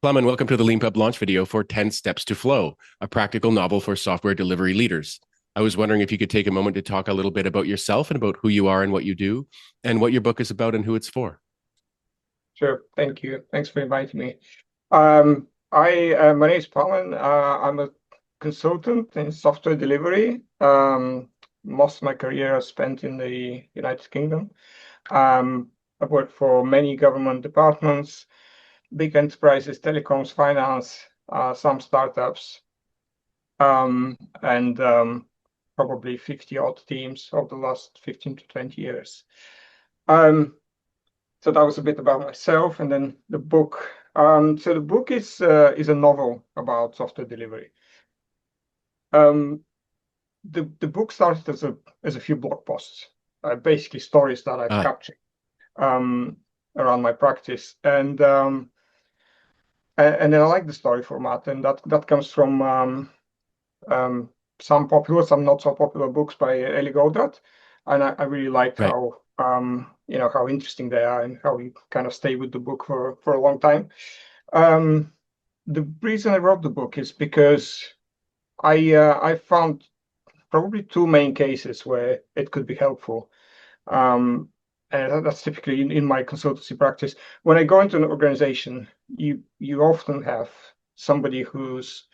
Plamen, welcome to the Leanpub launch video for 10 Steps to Flow, a practical novel for software delivery leaders. I was wondering if you could take a moment to talk a little bit about yourself and about who you are and what you do, and what your book is about and who it's for. Sure. Thank you. Thanks for inviting me. My name is Plamen. I'm a consultant in software delivery. Most of my career I spent in the United Kingdom. I've worked for many government departments, big enterprises, telecoms, finance, some startups, and probably 50 odd teams over the last 15 to 20 years. So that was a bit about myself, and then the book. So the book is a novel about software delivery. The book started as a few blog posts, basically stories that I've captured around my practice, and then I like the story format, and that comes from some popular, some not so popular books by Eli Goldratt, and I really liked how how interesting they are and how you kind of stay with the book for a long time. The reason I wrote the book is because I found probably two main cases where it could be helpful. And that's typically in my consultancy practice. When I go into an organization, you often have somebody who's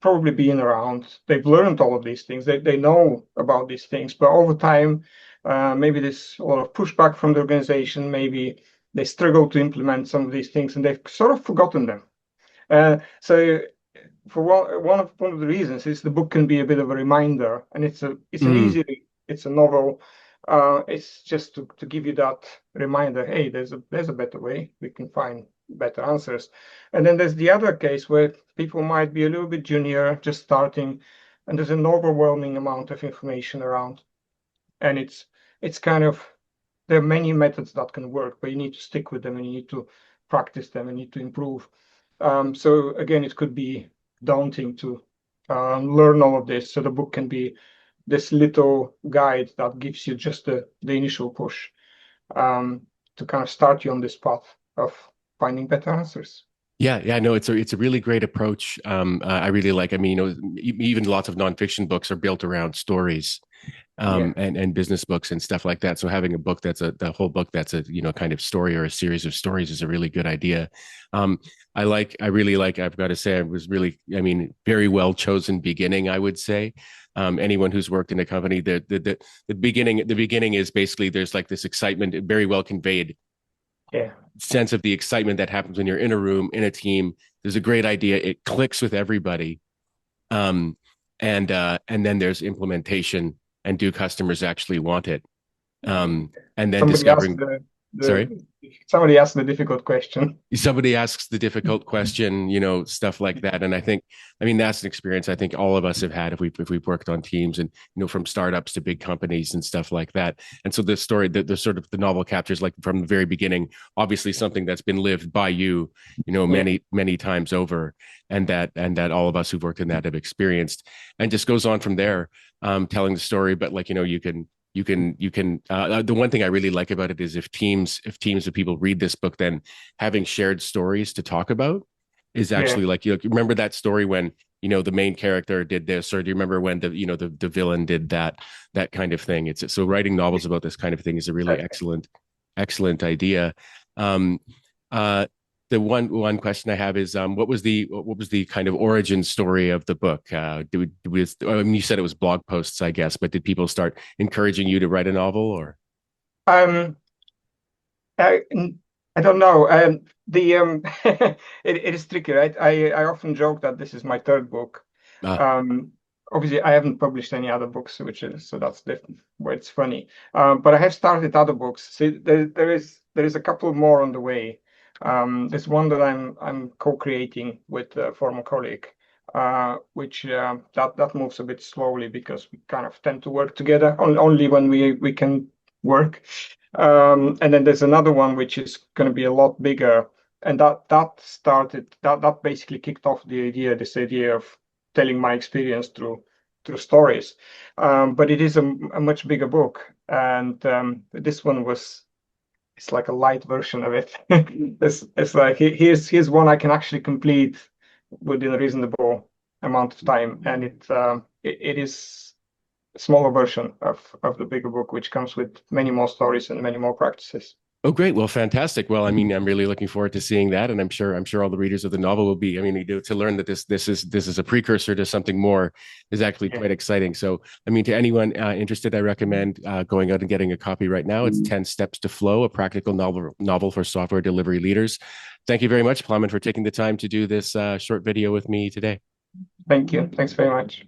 probably been around. They've learned all of these things. They know about these things, but over time, maybe there's a lot of pushback from the organization. Maybe they struggle to implement some of these things, and they've sort of forgotten them. So, for one of the reasons is the book can be a bit of a reminder, and it's an easy read. It's a novel. It's just to give you that reminder. Hey, there's a better way. We can find better answers. And then there's the other case where people might be a little bit junior, just starting, and there's an overwhelming amount of information around. And it's kind of, there are many methods that can work, but you need to stick with them, and you need to practice them, and you need to improve. So again, it could be daunting to learn all of this. So the book can be this little guide that gives you just the initial push to kind of start you on this path of finding better answers. Yeah, no, it's a really great approach. I really like. I mean, even lots of nonfiction books are built around stories, and business books and stuff like that. So having a book that's the whole book that's a kind of story or a series of stories is a really good idea. I really like. I've got to say, very well chosen beginning, I would say. Anyone who's worked in a company, the beginning is basically there's like this excitement, very well conveyed. Sense of the excitement that happens when you're in a room, in a team. There's a great idea. It clicks with everybody. And then there's implementation, and do customers actually want it? And then Somebody discovering, somebody asked the difficult question. Somebody asks the difficult question, stuff like that. And that's an experience I think all of us have had if we've worked on teams, and from startups to big companies and stuff like that. And so this story, the sort of the novel captures, like, from the very beginning, obviously something that's been lived by you, many times over, and that all of us who've worked in that have experienced, and just goes on from there, telling the story. But you can the one thing I really like about it is if teams of people read this book, then having shared stories to talk about is actually you remember that story when the main character did this, or do you remember when the villain did that kind of thing? It's so writing novels about this kind of thing is a really excellent idea. The one question I have is, what was the kind of origin story of the book? You said it was blog posts, I guess, but did people start encouraging you to write a novel, or? I don't know. It is tricky, right? I often joke that this is my third book. Obviously, I haven't published any other books, so that's different. Where it's funny, but I have started other books. So there is a couple more on the way. There's one that I'm co-creating with a former colleague, which that moves a bit slowly because we kind of tend to work together only when we can work. And then there's another one which is going to be a lot bigger, and that basically kicked off this idea of telling my experience through stories. But it is a much bigger book, and this one was it's like a light version of it. It's like here's one I can actually complete within a reasonable amount of time, and it is a smaller version of the bigger book, which comes with many more stories and many more practices. Oh, great. Well, fantastic. Well, I mean, I'm really looking forward to seeing that. And I'm sure all the readers of the novel will be, I mean, to learn that this is a precursor to something more is actually quite exciting. So, I mean, to anyone interested, I recommend going out and getting a copy right now. It's 10 Steps to Flow, a practical novel for software delivery leaders. Thank you very much, Plamen, for taking the time to do this short video with me today. Thank you. Thanks very much.